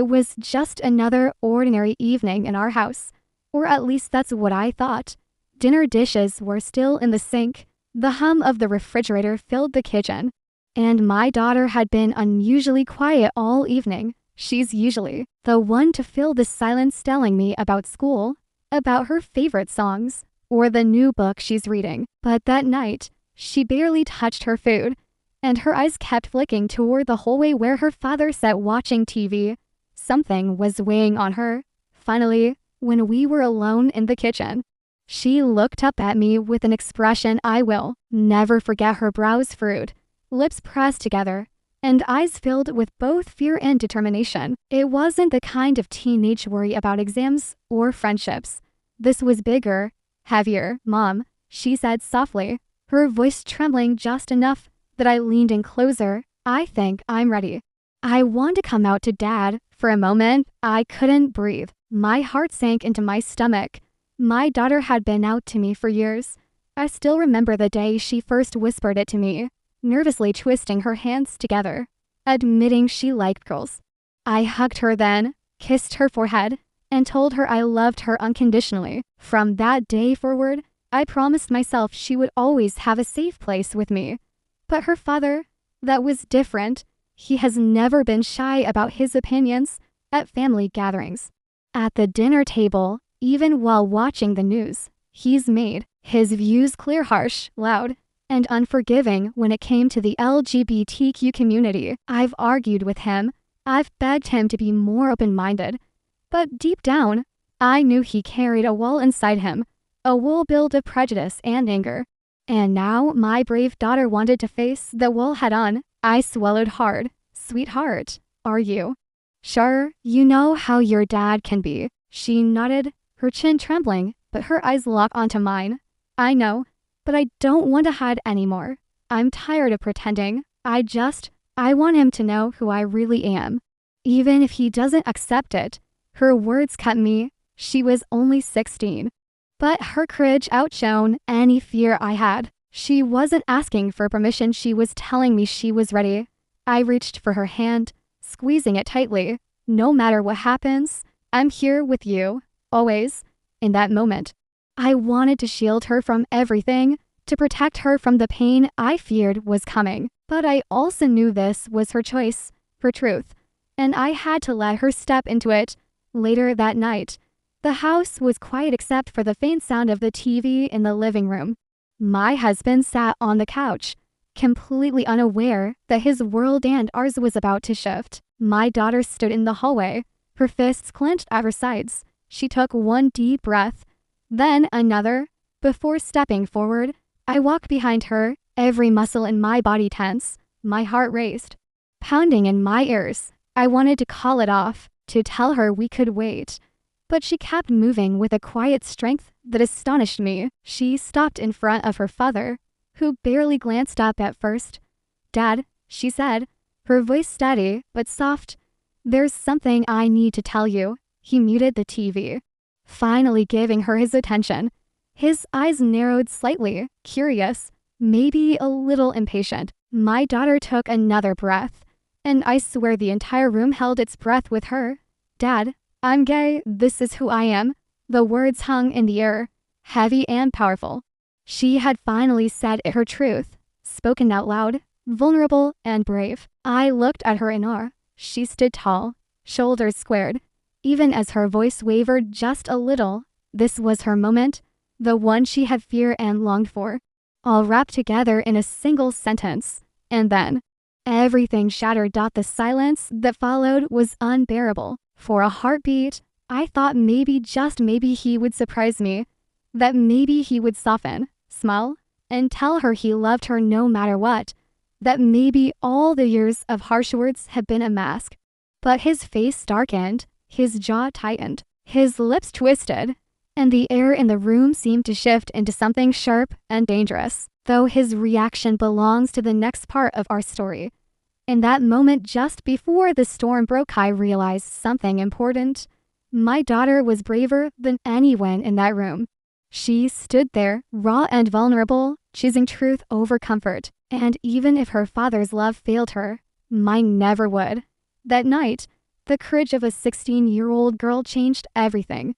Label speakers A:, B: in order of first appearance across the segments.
A: It was just another ordinary evening in our house, or at least that's what I thought. Dinner dishes were still in the sink. The hum of the refrigerator filled the kitchen, and my daughter had been unusually quiet all evening. She's usually the one to fill the silence, telling me about school, about her favorite songs, or the new book she's reading. But that night, she barely touched her food, and her eyes kept flicking toward the hallway where her father sat watching TV. Something was weighing on her. Finally, when we were alone in the kitchen, she looked up at me with an expression I will never forget. Her brows furrowed, lips pressed together, and eyes filled with both fear and determination. It wasn't the kind of teenage worry about exams or friendships. This was bigger, heavier. "Mom," she said softly, her voice trembling just enough that I leaned in closer. "I think I'm ready. I want to come out to Dad." For a moment, I couldn't breathe. My heart sank into my stomach. My daughter had been out to me for years. I still remember the day she first whispered it to me, nervously twisting her hands together, admitting she liked girls. I hugged her then, kissed her forehead, and told her I loved her unconditionally. From that day forward, I promised myself she would always have a safe place with me. But her father, that was different. He has never been shy about his opinions at family gatherings, at the dinner table, even while watching the news. He's made his views clear, harsh, loud, and unforgiving when it came to the LGBTQ community. I've argued with him. I've begged him to be more open-minded. But deep down, I knew he carried a wall inside him, a wall built of prejudice and anger. And now my brave daughter wanted to face the wall head-on. I swallowed hard. "Sweetheart, are you sure you know how your dad can be?" She nodded, her chin trembling, but her eyes locked onto mine. "I know, but I don't want to hide anymore. I'm tired of pretending. I want him to know who I really am, even if he doesn't accept it." Her words cut me. She was only 16. But her courage outshone any fear I had. She wasn't asking for permission, she was telling me she was ready. I reached for her hand, squeezing it tightly. "No matter what happens, I'm here with you, always." In that moment, I wanted to shield her from everything, to protect her from the pain I feared was coming. But I also knew this was her choice, her truth, and I had to let her step into it. Later that night, the house was quiet except for the faint sound of the TV in the living room. My husband sat on the couch, completely unaware that his world and ours was about to shift. My daughter stood in the hallway, her fists clenched at her sides. She took one deep breath, then another. Before stepping forward, I walked behind her, every muscle in my body tense. My heart raced, pounding in my ears. I wanted to call it off, to tell her we could wait. But she kept moving with a quiet strength that astonished me. She stopped in front of her father, who barely glanced up at first. "Dad," she said, her voice steady but soft, "there's something I need to tell you." He muted the TV, finally giving her his attention. His eyes narrowed slightly, curious, maybe a little impatient. My daughter took another breath, and I swear the entire room held its breath with her. "Dad, I'm gay, this is who I am." The words hung in the air, heavy and powerful. She had finally said her truth, spoken out loud, vulnerable and brave. I looked at her in awe. She stood tall, shoulders squared. Even as her voice wavered just a little, this was her moment, the one she had feared and longed for, all wrapped together in a single sentence. And then, everything shattered. The silence that followed was unbearable. For a heartbeat, I thought maybe, just maybe, he would surprise me, that maybe he would soften, smile, and tell her he loved her no matter what, that maybe all the years of harsh words had been a mask. But his face darkened, his jaw tightened, his lips twisted, and the air in the room seemed to shift into something sharp and dangerous. Though his reaction belongs to the next part of our story. In that moment just before the storm broke, I realized something important. My daughter was braver than anyone in that room. She stood there, raw and vulnerable, choosing truth over comfort. And even if her father's love failed her, mine never would. That night, The courage of a 16-year-old girl changed everything.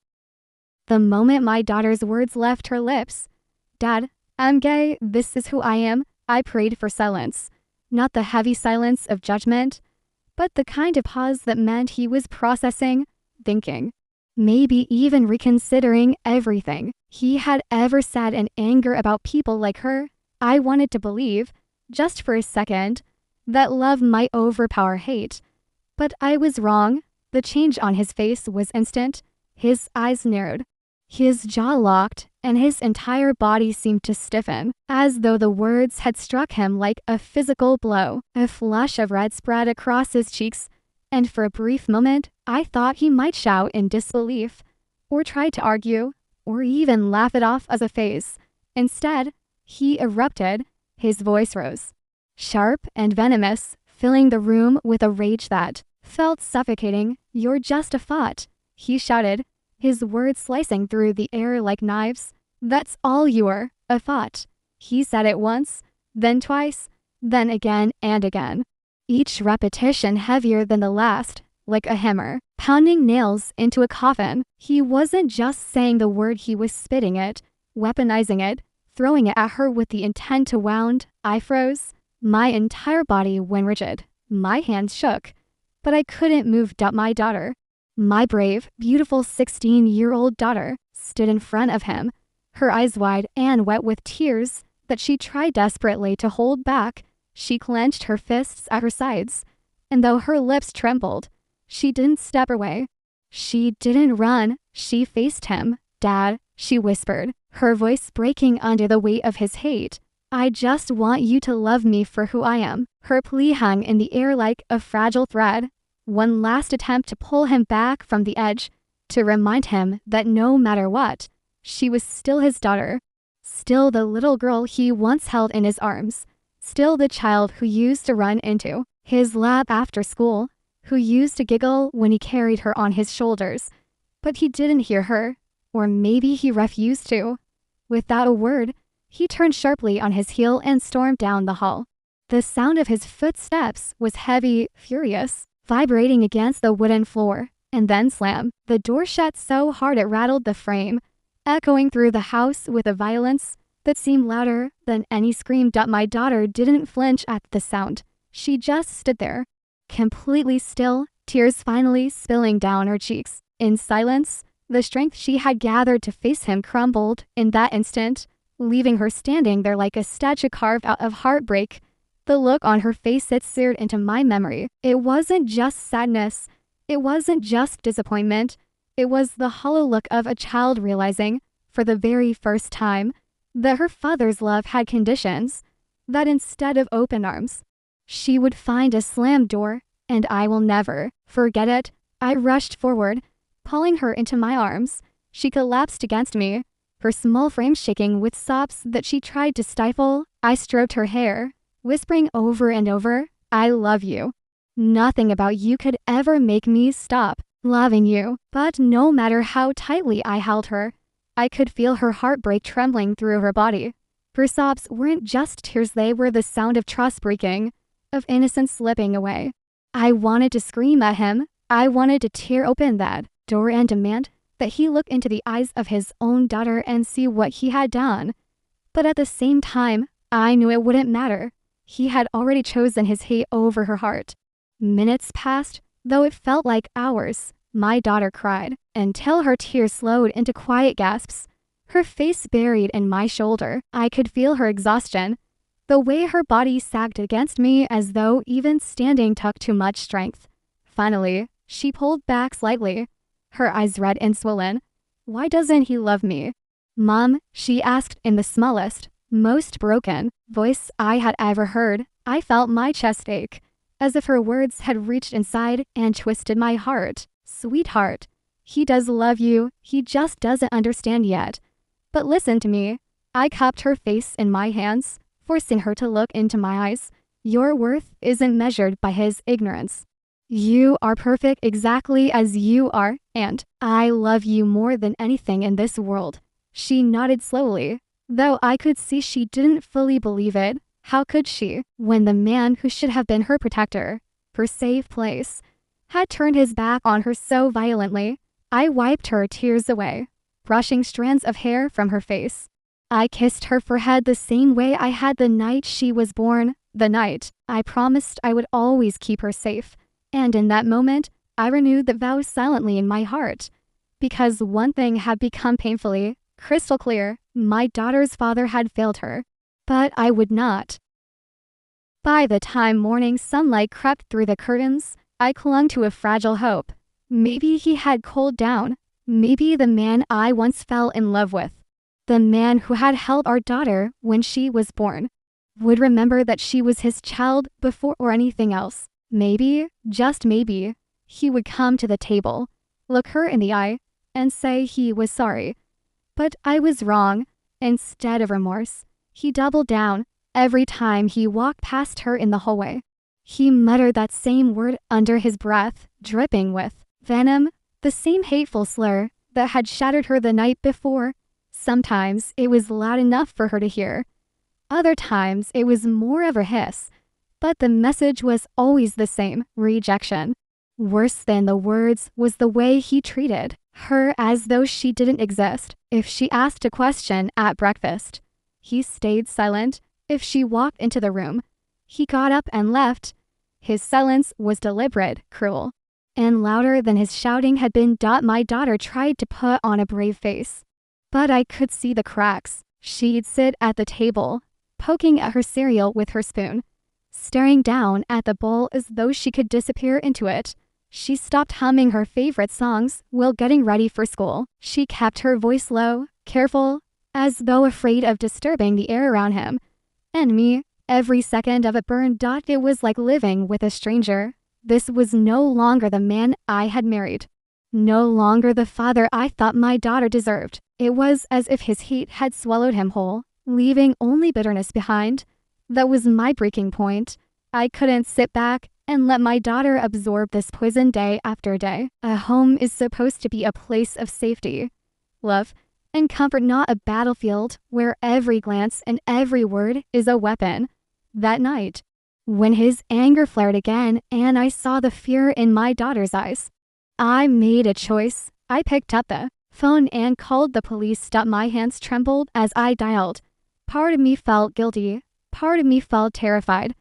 A: The moment my daughter's words left her lips, "Dad, I'm gay, this is who I am," I prayed for silence. Not the heavy silence of judgment, but the kind of pause that meant he was processing, thinking, maybe even reconsidering everything he had ever said in anger about people like her. I wanted to believe, just for a second, that love might overpower hate. But I was wrong. The change on his face was instant. His eyes narrowed, his jaw locked, and his entire body seemed to stiffen, as though the words had struck him like a physical blow. A flush of red spread across his cheeks, and for a brief moment, I thought he might shout in disbelief, or try to argue, or even laugh it off as a phase. Instead, he erupted. His voice rose, sharp and venomous, filling the room with a rage that felt suffocating. "You're just a thought," he shouted, his words slicing through the air like knives. "That's all you are, a thought." He said it once, then twice, then again and again. Each repetition heavier than the last, like a hammer, pounding nails into a coffin. He wasn't just saying the word, he was spitting it, weaponizing it, throwing it at her with the intent to wound. I froze. My entire body went rigid. My hands shook, but I couldn't move. My daughter, my brave, beautiful 16-year-old daughter, stood in front of him, her eyes wide and wet with tears that she tried desperately to hold back. She clenched her fists at her sides, and though her lips trembled, she didn't step away. She didn't run. She faced him. "Dad," she whispered, her voice breaking under the weight of his hate. "I just want you to love me for who I am." Her plea hung in the air like a fragile thread. One last attempt to pull him back from the edge, to remind him that no matter what, she was still his daughter, still the little girl he once held in his arms, still the child who used to run into his lap after school, who used to giggle when he carried her on his shoulders. But he didn't hear her, or maybe he refused to. Without a word, he turned sharply on his heel and stormed down the hall. The sound of his footsteps was heavy, furious, vibrating against the wooden floor, and then slam. The door shut so hard it rattled the frame, echoing through the house with a violence that seemed louder than any scream. My daughter didn't flinch at the sound. She just stood there, completely still, tears finally spilling down her cheeks. In silence, the strength she had gathered to face him crumbled in that instant, leaving her standing there like a statue carved out of heartbreak. The look on her face, it seared into my memory. It wasn't just sadness. It wasn't just disappointment. It was the hollow look of a child realizing, for the very first time, that her father's love had conditions, that instead of open arms, she would find a slammed door. And I will never forget it. I rushed forward, pulling her into my arms. She collapsed against me, her small frame shaking with sobs that she tried to stifle. I stroked her hair, whispering over and over, "I love you. Nothing about you could ever make me stop loving you." But no matter how tightly I held her, I could feel her heartbreak trembling through her body. Her sobs weren't just tears, they were the sound of trust breaking, of innocence slipping away. I wanted to scream at him. I wanted to tear open that door and demand that he look into the eyes of his own daughter and see what he had done. But at the same time, I knew it wouldn't matter. He had already chosen his hate over her heart. Minutes passed, though it felt like hours. My daughter cried until her tears slowed into quiet gasps, her face buried in my shoulder. I could feel her exhaustion, the way her body sagged against me as though even standing took too much strength. Finally, she pulled back slightly, her eyes red and swollen. "Why doesn't he love me?" "Mom," she asked in the smallest, most broken voice I had ever heard. I felt my chest ache, as if her words had reached inside and twisted my heart. "Sweetheart, he does love you, he just doesn't understand yet. But listen to me." I cupped her face in my hands, forcing her to look into my eyes. "Your worth isn't measured by his ignorance. You are perfect exactly as you are, and I love you more than anything in this world." She nodded slowly, though I could see she didn't fully believe it. How could she, when the man who should have been her protector, her safe place, had turned his back on her so violently. I wiped her tears away, brushing strands of hair from her face. I kissed her forehead the same way I had the night she was born, the night I promised I would always keep her safe. And in that moment, I renewed the vow silently in my heart. Because one thing had become painfully, crystal clear: my daughter's father had failed her. But I would not. By the time morning sunlight crept through the curtains, I clung to a fragile hope. Maybe he had cooled down. Maybe the man I once fell in love with, the man who had held our daughter when she was born, would remember that she was his child before or anything else. Maybe, just maybe, he would come to the table, look her in the eye, and say he was sorry. But I was wrong. Instead of remorse, he doubled down. Every time he walked past her in the hallway, he muttered that same word under his breath, dripping with venom, the same hateful slur that had shattered her the night before. Sometimes it was loud enough for her to hear. Other times it was more of a hiss. But the message was always the same: rejection. Worse than the words was the way he treated her, as though she didn't exist. If she asked a question at breakfast, he stayed silent. If she walked into the room, he got up and left. His silence was deliberate, cruel, and louder than his shouting had been. My daughter tried to put on a brave face, but I could see the cracks. She'd sit at the table, poking at her cereal with her spoon, staring down at the bowl as though she could disappear into it. She stopped humming her favorite songs while getting ready for school. She kept her voice low, careful, as though afraid of disturbing the air around him and me. Every second of it burned. It was like living with a stranger. This was no longer the man I had married, no longer the father I thought my daughter deserved. It was as if his heat had swallowed him whole, leaving only bitterness behind. That was my breaking point. I couldn't sit back and let my daughter absorb this poison day after day. A home is supposed to be a place of safety, love, and comfort, not a battlefield where every glance and every word is a weapon. That night, when his anger flared again and I saw the fear in my daughter's eyes, I made a choice. I picked up the phone and called the police. My hands trembled as I dialed. Part of me felt guilty. Part of me felt terrified.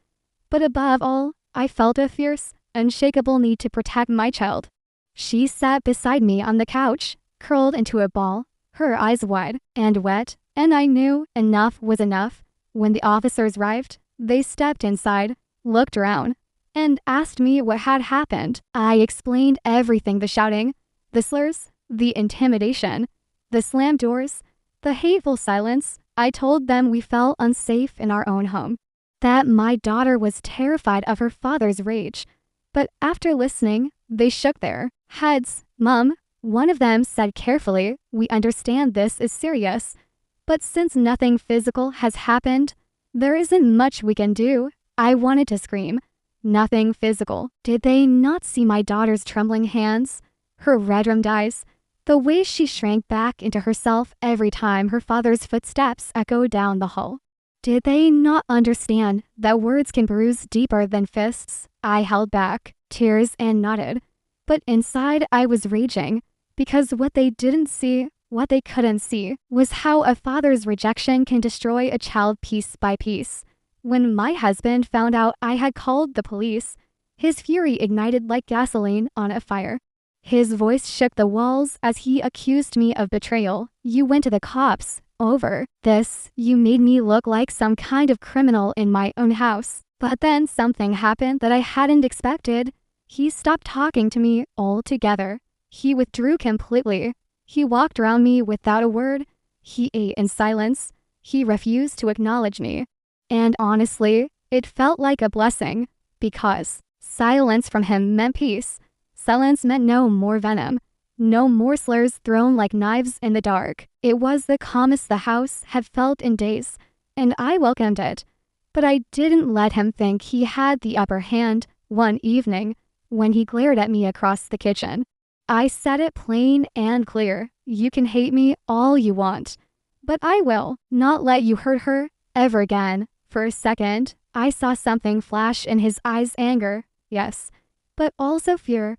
A: But above all, I felt a fierce, unshakable need to protect my child. She sat beside me on the couch, curled into a ball, her eyes wide and wet, and I knew enough was enough. When the officers arrived, they stepped inside, looked around, and asked me what had happened. I explained everything: the shouting, the slurs, the intimidation, the slammed doors, the hateful silence. I told them we felt unsafe in our own home, that my daughter was terrified of her father's rage. But after listening, they shook their heads. Mom, one of them said carefully, we understand this is serious, but since nothing physical has happened, there isn't much we can do. I wanted to scream. Nothing physical. Did they not see my daughter's trembling hands, her red-rimmed eyes, the way she shrank back into herself every time her father's footsteps echoed down the hall? Did they not understand that words can bruise deeper than fists? I held back tears and nodded, but inside I was raging, because what they didn't see, what they couldn't see, was how a father's rejection can destroy a child piece by piece. When my husband found out I had called the police, his fury ignited like gasoline on a fire. His voice shook the walls as he accused me of betrayal. You went to the cops over this. You made me look like some kind of criminal in my own house. But then something happened that I hadn't expected. He stopped talking to me altogether. He withdrew completely. He walked around me without a word. He ate in silence. He refused to acknowledge me. And honestly, it felt like a blessing, because silence from him meant peace. Silence meant no more venom, no more slurs thrown like knives in the dark. It was the calmest the house had felt in days, and I welcomed it. But I didn't let him think he had the upper hand. One evening, when he glared at me across the kitchen, I said it plain and clear. You can hate me all you want, but I will not let you hurt her ever again. For a second, I saw something flash in his eyes: anger. Yes, but also fear,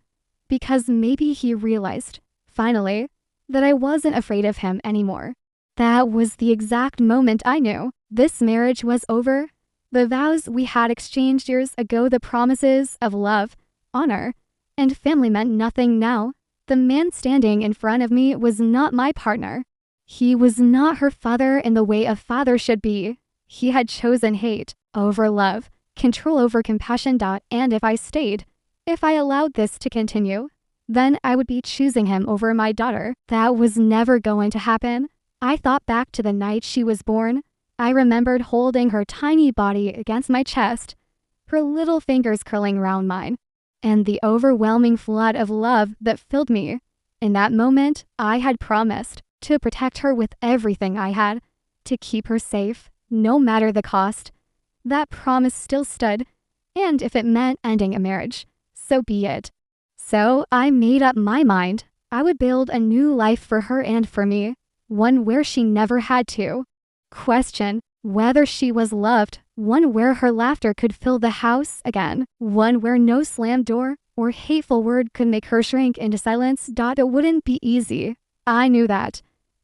A: because maybe he realized, finally, that I wasn't afraid of him anymore. That was the exact moment I knew this marriage was over. The vows we had exchanged years ago, the promises of love, honor, and family meant nothing now. The man standing in front of me was not my partner. He was not her father in the way a father should be. He had chosen hate over love, control over compassion. And if I stayed, if I allowed this to continue, then I would be choosing him over my daughter. That was never going to happen. I thought back to the night she was born. I remembered holding her tiny body against my chest, her little fingers curling around mine, and the overwhelming flood of love that filled me. In that moment, I had promised to protect her with everything I had, to keep her safe, no matter the cost. That promise still stood, and if it meant ending a marriage, so be it. So I made up my mind. I would build a new life for her and for me, one where she never had to question whether she was loved, one where her laughter could fill the house again, one where no slammed door or hateful word could make her shrink into silence. It wouldn't be easy. I knew that.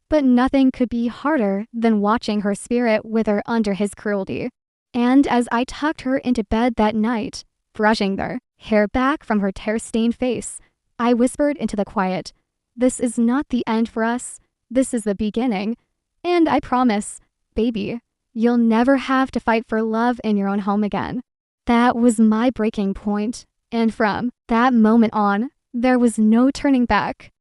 A: But nothing could be harder than watching her spirit wither under his cruelty. And as I tucked her into bed that night, brushing their hair back from her tear-stained face, I whispered into the quiet, "This is not the end for us. This is the beginning. And I promise, baby, you'll never have to fight for love in your own home again." That was my breaking point. And from that moment on, there was no turning back.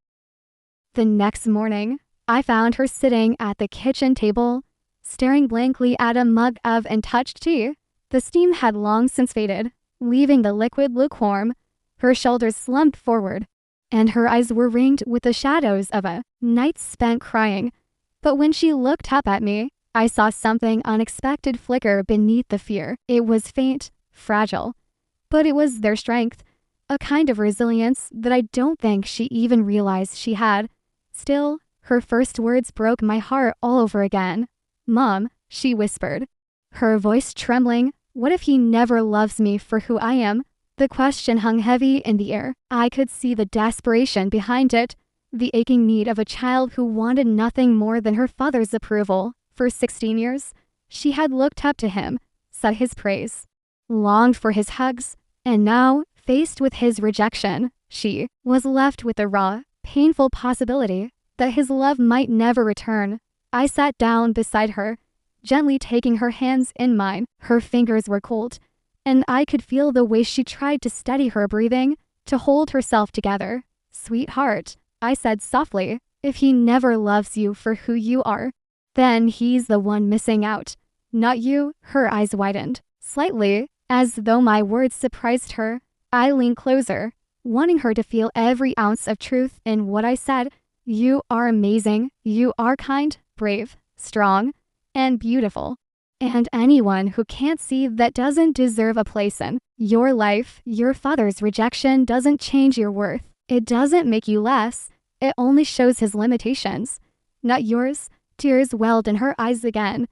A: The next morning, I found her sitting at the kitchen table, staring blankly at a mug of untouched tea. The steam had long since faded, leaving the liquid lukewarm. Her shoulders slumped forward, and her eyes were ringed with the shadows of a night spent crying. But when she looked up at me, I saw something unexpected flicker beneath the fear. It was faint, fragile, but it was their strength, a kind of resilience that I don't think she even realized she had. Still, her first words broke my heart all over again. "Mom," she whispered, her voice trembling, "what if he never loves me for who I am?" The question hung heavy in the air. I could see the desperation behind it, the aching need of a child who wanted nothing more than her father's approval. For 16 years, she had looked up to him, sung his praise, longed for his hugs, and now, faced with his rejection, she was left with the raw, painful possibility that his love might never return. I sat down beside her, gently taking her hands in mine. Her fingers were cold, and I could feel the way she tried to steady her breathing, to hold herself together. "Sweetheart," I said softly, "if he never loves you for who you are, then he's the one missing out, not you." Her eyes widened slightly, as though my words surprised her. I leaned closer, wanting her to feel every ounce of truth in what I said. "You are amazing. You are kind, brave, strong, and beautiful. And anyone who can't see that doesn't deserve a place in your life. Your father's rejection doesn't change your worth. It doesn't make you less. It only shows his limitations, not yours." Tears welled in her eyes again.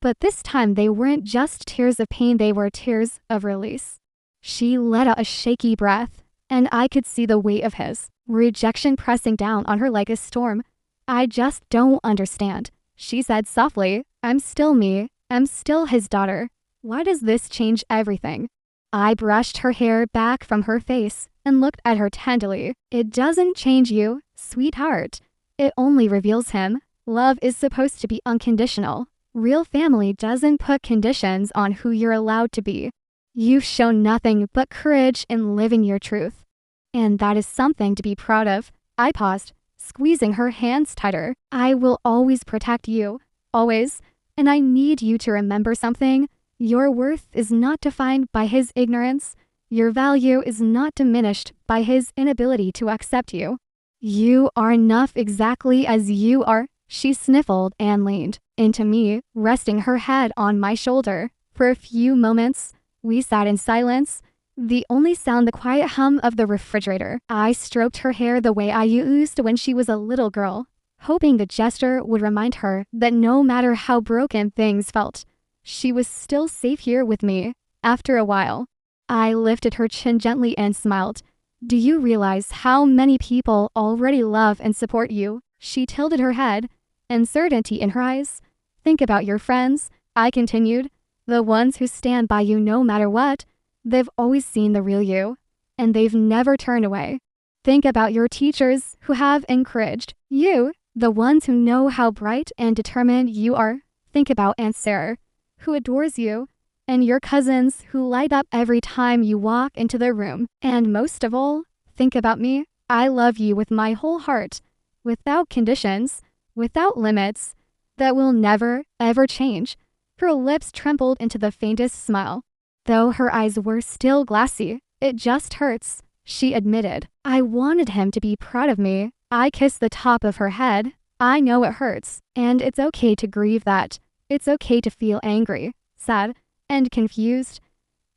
A: But this time they weren't just tears of pain, they were tears of release. She let out a shaky breath, and I could see the weight of his rejection pressing down on her like a storm. "I just don't understand," she said softly. "I'm still me. I'm still his daughter. Why does this change everything?" I brushed her hair back from her face and looked at her tenderly. "It doesn't change you, sweetheart. It only reveals him. Love is supposed to be unconditional. Real family doesn't put conditions on who you're allowed to be. You've shown nothing but courage in living your truth, and that is something to be proud of." I paused, squeezing her hands tighter. "I will always protect you, always, and I need you to remember something. Your worth is not defined by his ignorance. Your value is not diminished by his inability to accept you. You are enough exactly as you are." She sniffled and leaned into me, resting her head on my shoulder. For a few moments, we sat in silence, the only sound the quiet hum of the refrigerator. I stroked her hair the way I used when she was a little girl, hoping the gesture would remind her that no matter how broken things felt, she was still safe here with me. After a while, I lifted her chin gently and smiled. Do you realize how many people already love and support you? She tilted her head, uncertainty in her eyes. Think about your friends, I continued. The ones who stand by you no matter what. They've always seen the real you, and they've never turned away. Think about your teachers who have encouraged you, the ones who know how bright and determined you are. Think about Aunt Sarah, who adores you, and your cousins who light up every time you walk into their room. And most of all, think about me. I love you with my whole heart, without conditions, without limits, that will never, ever change. Her lips trembled into the faintest smile. Though her eyes were still glassy, it just hurts, she admitted. I wanted him to be proud of me. I kissed the top of her head. I know it hurts, and it's okay to grieve that. It's okay to feel angry, sad, and confused.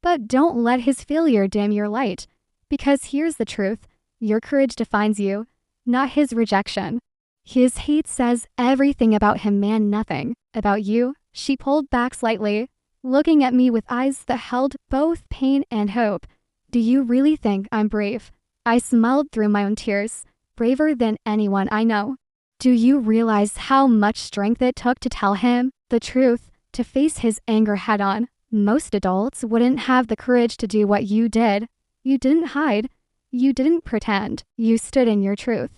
A: But don't let his failure dim your light, because here's the truth. Your courage defines you, not his rejection. His hate says everything about him meant nothing. About you, she pulled back slightly, looking at me with eyes that held both pain and hope. Do you really think I'm brave? I smiled through my own tears. Braver than anyone I know. Do you realize how much strength it took to tell him the truth, to face his anger head on? Most adults wouldn't have the courage to do what you did. You didn't hide. You didn't pretend. You stood in your truth,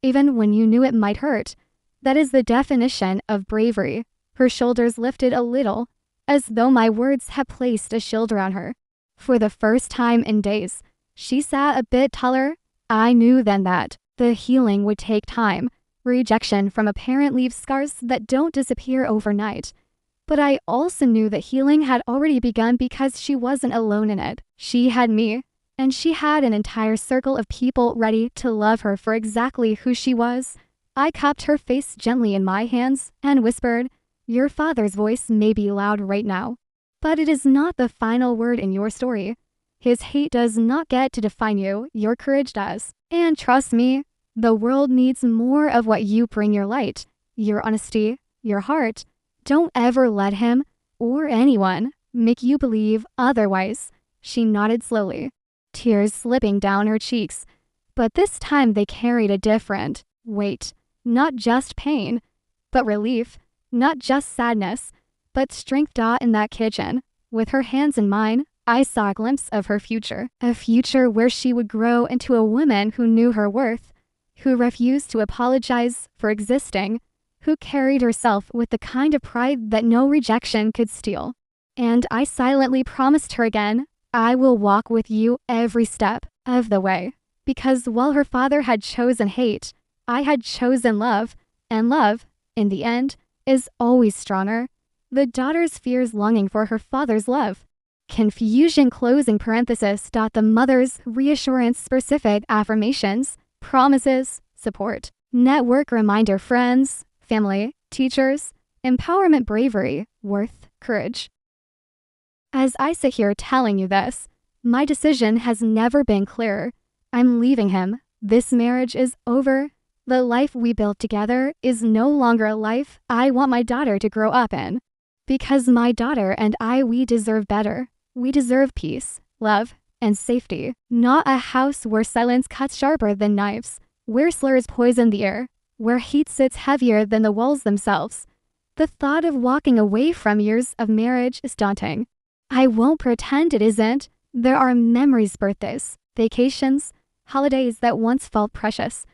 A: even when you knew it might hurt. That is the definition of bravery. Her shoulders lifted a little, as though my words had placed a shield around her. For the first time in days, she sat a bit taller. I knew then that the healing would take time. Rejection from a parent leaves scars that don't disappear overnight. But I also knew that healing had already begun because she wasn't alone in it. She had me, and she had an entire circle of people ready to love her for exactly who she was. I cupped her face gently in my hands and whispered, your father's voice may be loud right now, but it is not the final word in your story. His hate does not get to define you, your courage does. And trust me, the world needs more of what you bring, your light, your honesty, your heart. Don't ever let him, or anyone, make you believe otherwise. She nodded slowly, tears slipping down her cheeks. But this time they carried a different weight. Not just pain, but relief. Not just sadness, but strength. In that kitchen, with her hands in mine, I saw a glimpse of her future. A future where she would grow into a woman who knew her worth, who refused to apologize for existing, who carried herself with the kind of pride that no rejection could steal. And I silently promised her again, I will walk with you every step of the way. Because while her father had chosen hate, I had chosen love, and love, in the end, is always stronger. The daughter's fears longing for her father's love. Confusion closing parenthesis. The mother's reassurance specific affirmations, promises, support. Network reminder friends, family, teachers, empowerment bravery, worth, courage. As I sit here telling you this, my decision has never been clearer. I'm leaving him. This marriage is over. The life we built together is no longer a life I want my daughter to grow up in. Because my daughter and we deserve better. We deserve peace, love, and safety. Not a house where silence cuts sharper than knives, where slurs poison the air, where hate sits heavier than the walls themselves. The thought of walking away from years of marriage is daunting. I won't pretend it isn't. There are memories, birthdays, vacations, holidays that once felt precious.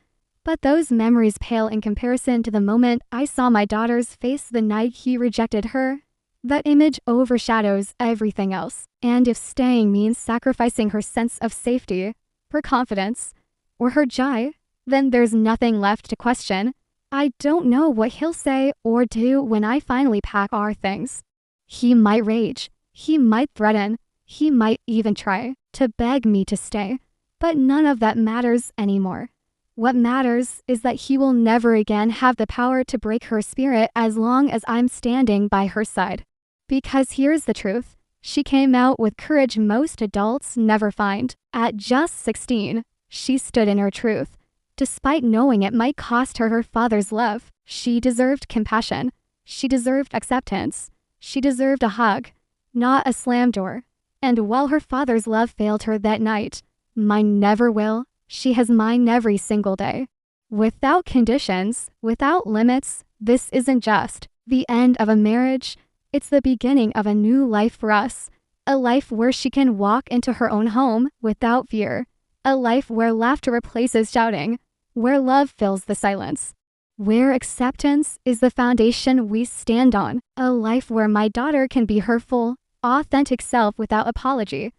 A: But those memories pale in comparison to the moment I saw my daughter's face the night he rejected her. That image overshadows everything else. And if staying means sacrificing her sense of safety, her confidence, or her joy, then there's nothing left to question. I don't know what he'll say or do when I finally pack our things. He might rage. He might threaten. He might even try to beg me to stay. But none of that matters anymore. What matters is that he will never again have the power to break her spirit as long as I'm standing by her side. Because here's the truth. She came out with courage most adults never find. At just 16, she stood in her truth. Despite knowing it might cost her her father's love, she deserved compassion. She deserved acceptance. She deserved a hug, not a slam door. And while her father's love failed her that night, mine never will. She has mine every single day. Without conditions, without limits, this isn't just the end of a marriage. It's the beginning of a new life for us. A life where she can walk into her own home without fear. A life where laughter replaces shouting, where love fills the silence, where acceptance is the foundation we stand on. A life where my daughter can be her full, authentic self without apology,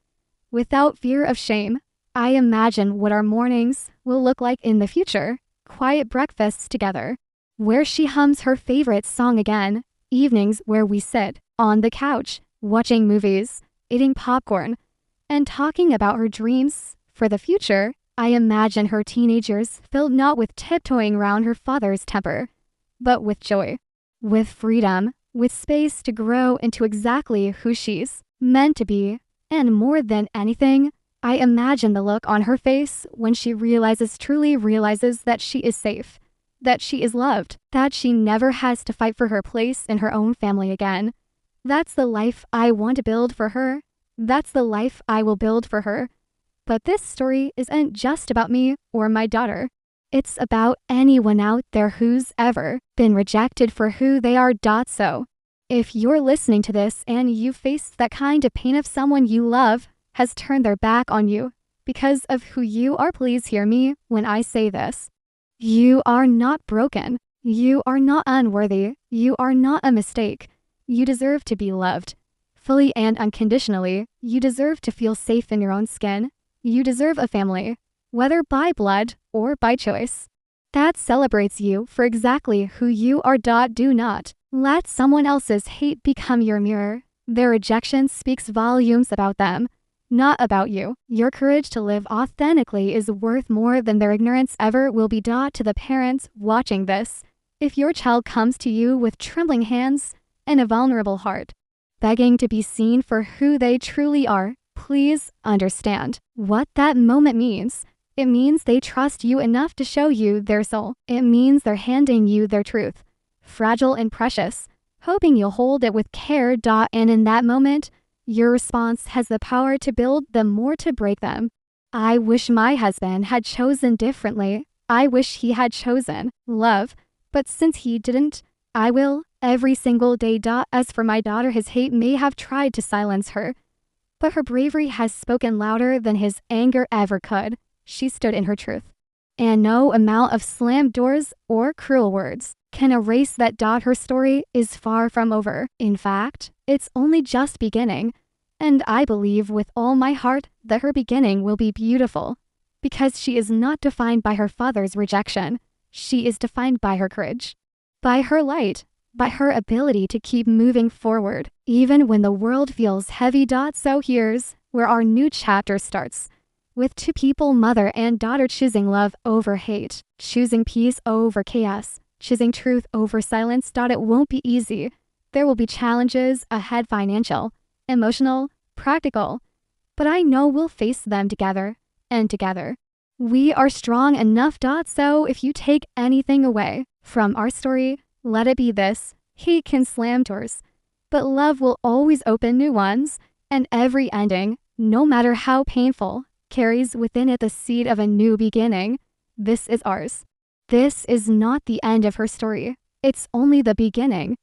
A: without fear of shame. I imagine what our mornings will look like in the future. Quiet breakfasts together, where she hums her favorite song again. Evenings where we sit on the couch, watching movies, eating popcorn, and talking about her dreams. For the future, I imagine her teenage years filled not with tiptoeing around her father's temper, but with joy, with freedom, with space to grow into exactly who she's meant to be. And more than anything, I imagine the look on her face when she truly realizes that she is safe, that she is loved, that she never has to fight for her place in her own family again. That's the life I want to build for her. That's the life I will build for her. But this story isn't just about me or my daughter. It's about anyone out there who's ever been rejected for who they are. So, if you're listening to this and you've faced that kind of pain of someone you love has turned their back on you because of who you are, please hear me when I say this. You are not broken. You are not unworthy. You are not a mistake. You deserve to be loved. Fully and unconditionally, you deserve to feel safe in your own skin. You deserve a family, whether by blood or by choice, that celebrates you for exactly who you are. Do not let someone else's hate become your mirror. Their rejection speaks volumes about them, not about you. Your courage to live authentically is worth more than their ignorance ever will be. To the parents watching this, if your child comes to you with trembling hands and a vulnerable heart, begging to be seen for who they truly are, please understand what that moment means. It means they trust you enough to show you their soul. It means they're handing you their truth, fragile and precious, hoping you'll hold it with care. And in that moment, your response has the power to build them or to break them. I wish my husband had chosen differently. I wish he had chosen love, but since he didn't, I will every single day. As for my daughter, his hate may have tried to silence her, but her bravery has spoken louder than his anger ever could. She stood in her truth, and no amount of slammed doors or cruel words can erase that. Her story is far from over. In fact, it's only just beginning, and I believe with all my heart that her beginning will be beautiful, because she is not defined by her father's rejection. She is defined by her courage, by her light, by her ability to keep moving forward, even when the world feels heavy. So here's where our new chapter starts, with two people, mother and daughter, choosing love over hate, choosing peace over chaos, choosing truth over silence. It won't be easy. There will be challenges ahead, financial, emotional, practical, but I know we'll face them together, and together we are strong enough. So if you take anything away from our story, let it be this: hate can slam doors, but love will always open new ones, and every ending, no matter how painful, carries within it the seed of a new beginning. This is ours. This is not the end of her story. It's only the beginning.